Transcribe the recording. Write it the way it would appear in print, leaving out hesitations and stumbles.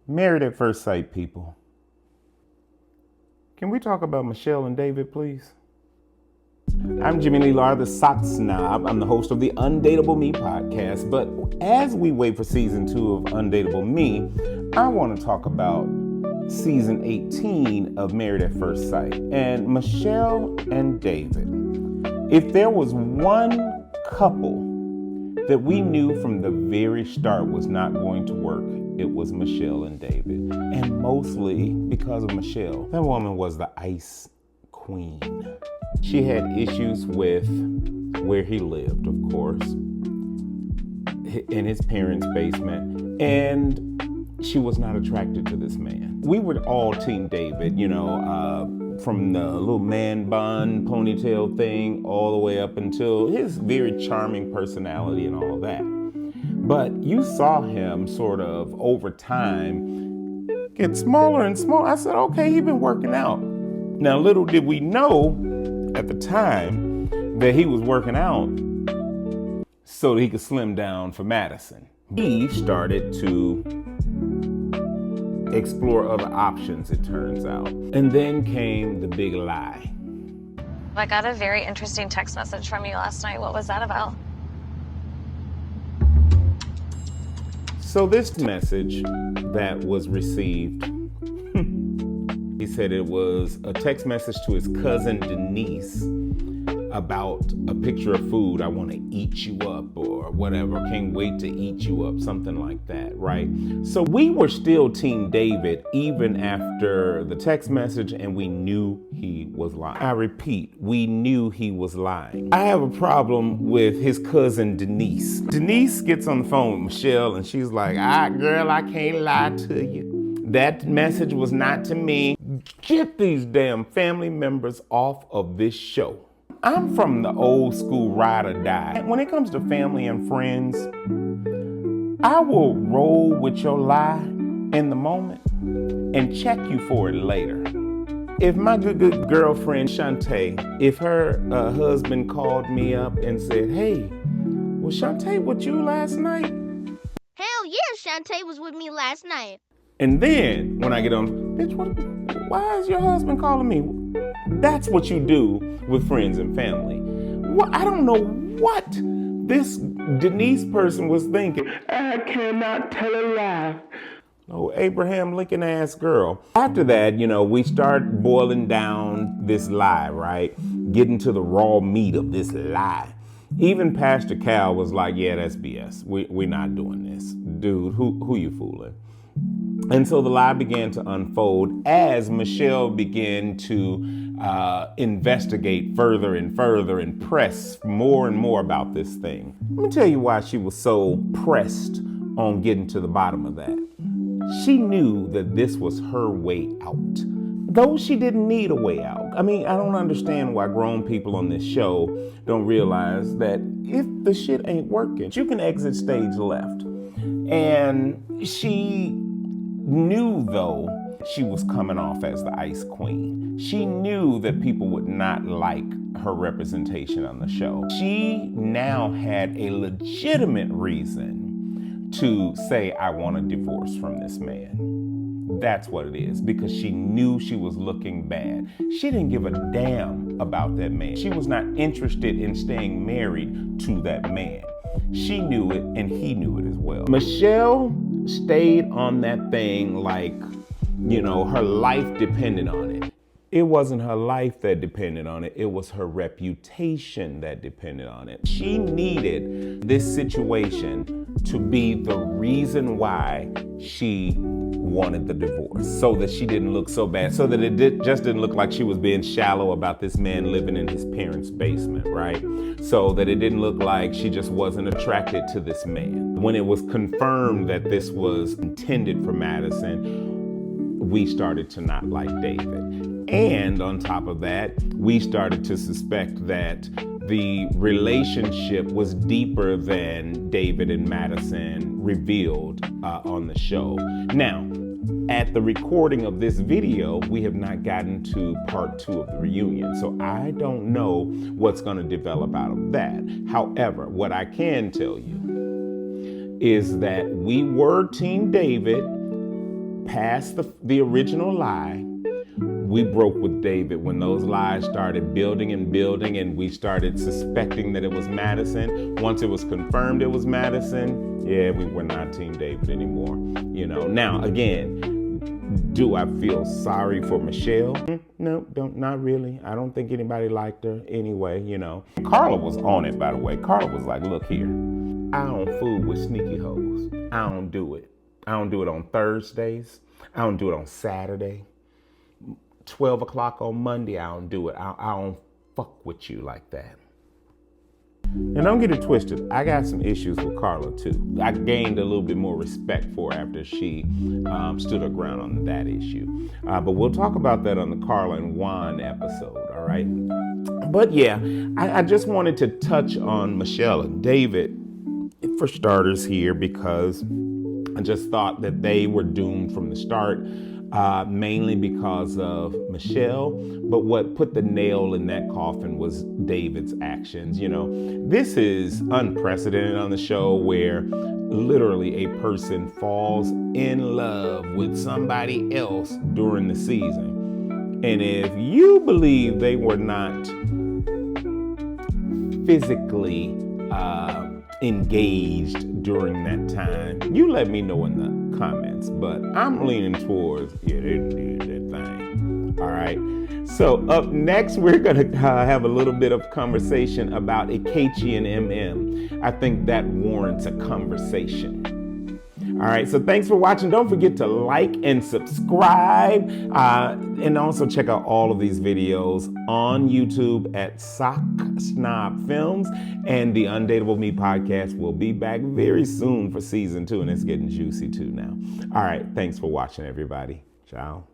Married at first sight, people. Can we talk about Michelle and David, please? I'm Jimmy Lee Lard, the sock snob. I'm the host of the Undateable Me podcast. But as we wait for season 2 of Undateable Me, I want to talk about season 18 of Married at First Sight and Michelle and David. If there was one couple that we knew from the very start was not going to work, it was Michelle and David. And mostly because of Michelle. That woman was the ice queen. She had issues with where he lived, of course, in his parents' basement, and she was not attracted to this man. We were all Team David, from the little man bun ponytail thing all the way up until his very charming personality and all of that. But you saw him sort of over time get smaller and smaller. I said, okay, he's been working out. Now, little did we know at the time that he was working out so that he could slim down for Madison. He started to explore other options, it turns out. And then came the big lie. I got a very interesting text message from you last night. What was that about? So this message that was received, he said it was a text message to his cousin Denise about a picture of food. I want to eat you up or whatever. Can't wait to eat you up. Something like that, right? So we were still Team David even after the text message, and we knew he was lying. I repeat, we knew he was lying. I have a problem with his cousin Denise. Denise gets on the phone with Michelle and she's like, girl, I can't lie to you. That message was not to me. Get these damn family members off of this show. I'm from the old school ride or die. When it comes to family and friends, I will roll with your lie in the moment and check you for it later. If my good girlfriend Shantae, if her husband called me up and said, hey, was Shantae with you last night? Hell yeah, Shantae was with me last night. And then when I get on, bitch, why is your husband calling me? That's what you do with friends and family. I don't know what this Denise person was thinking. I cannot tell a lie. Oh, Abraham Lincoln ass girl. After that, we start boiling down this lie, right? Getting to the raw meat of this lie. Even Pastor Cal was like, yeah, that's BS. We're not doing this. Dude, who you fooling? And so the lie began to unfold as Michelle began to investigate further and further and press more and more about this thing. Let me tell you why she was so pressed on getting to the bottom of that. She knew that this was her way out, though she didn't need a way out. I mean, I don't understand why grown people on this show don't realize that if the shit ain't working, you can exit stage left. And she knew, though, she was coming off as the ice queen. She knew that people would not like her representation on the show. She now had a legitimate reason to say, I want a divorce from this man. That's what it is, because she knew she was looking bad. She didn't give a damn about that man. She was not interested in staying married to that man. She knew it, and he knew it as well. Michelle stayed on that thing like, her life depended on it. It wasn't her life that depended on it. It was her reputation that depended on it. She needed this situation to be the reason why she wanted the divorce, so that she didn't look so bad, so that it just didn't look like she was being shallow about this man living in his parents' basement, right? So that it didn't look like she just wasn't attracted to this man. When it was confirmed that this was intended for Madison, we started to not like David. And on top of that, we started to suspect that the relationship was deeper than David and Madison revealed on the show. Now, at the recording of this video, we have not gotten to part 2 of the reunion. So I don't know what's going to develop out of that. However, what I can tell you is that we were Team David past the original lie. We broke with David when those lies started building and building, and we started suspecting that it was Madison. Once it was confirmed it was Madison, yeah, we were not Team David anymore. Now again, do I feel sorry for Michelle? No, not really. I don't think anybody liked her anyway, Carla was on it, by the way. Carla was like, look here, I don't fool with sneaky hoes. I don't do it. I don't do it on Thursdays. I don't do it on Saturday. 12 o'clock on Monday, I don't do it. I don't fuck with you like that. And don't get it twisted. I got some issues with Carla too. I gained a little bit more respect for her after she stood her ground on that issue. But we'll talk about that on the Carla and Juan episode, all right? But yeah, I just wanted to touch on Michelle and David for starters here, because I just thought that they were doomed from the start. Mainly because of Michelle, but what put the nail in that coffin was David's actions. This is unprecedented on the show, where literally a person falls in love with somebody else during the season. And if you believe they were not physically engaged during that time, you let me know in the comments. But I'm leaning towards, they did that thing. All right. So up next, we're going to have a little bit of conversation about Akechi and MM. I think that warrants a conversation. All right, so thanks for watching. Don't forget to like and subscribe, and also check out all of these videos on YouTube at Sock Snob Films. And the Undateable Me podcast will be back very soon for season 2, and it's getting juicy too now. All right, thanks for watching, everybody. Ciao.